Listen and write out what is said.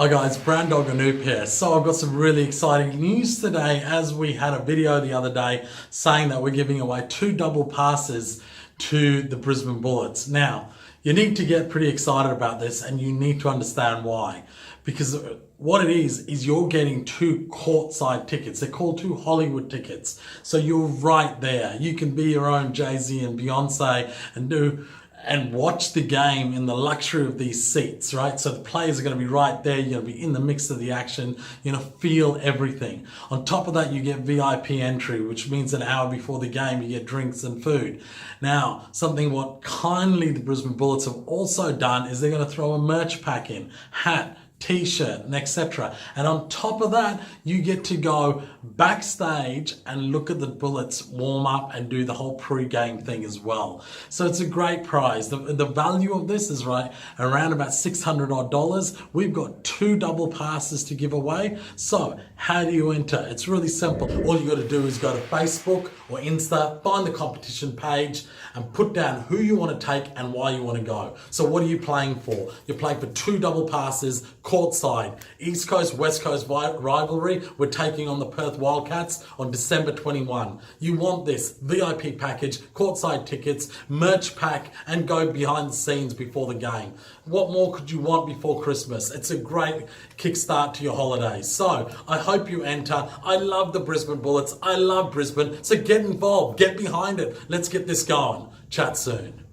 Hi guys, Brandog Anoop here. So I've got some really exciting news today, as we had a video the other day saying that we're giving away 2 double passes to the Brisbane Bullets. Now, you need to get pretty excited about this and you need to understand why. Because what it is you're getting 2 courtside tickets. They're called 2 Hollywood tickets. So you're right there. You can be your own Jay-Z and Beyonce and watch the game in the luxury of these seats, right? So the players are going to be right there. You're going to be in the mix of the action. You're going to feel everything. On top of that, you get VIP entry, which means an hour before the game, you get drinks and food. Now, something what kindly the Brisbane Bullets have also done is they're going to throw a merch pack in, hat, t-shirt, and etc. And on top of that, you get to go backstage and look at the Bullets warm up and do the whole pre-game thing as well. So it's a great prize. The value of this is right around about $600 odd. We've got 2 double passes to give away. So how do you enter? It's really simple. All you got to do is go to Facebook or Insta, find the competition page and put down who you want to take and why you want to go. So what are you playing for? You're playing for 2 double passes, courtside, East Coast, West Coast rivalry. We're taking on the Perth Wildcats on December 21. You want this VIP package, courtside tickets, merch pack, and go behind the scenes before the game. What more could you want before Christmas? It's a great kickstart to your holidays. So I hope you enter. I love the Brisbane Bullets. I love Brisbane. So get involved, get behind it. Let's get this going. Chat soon.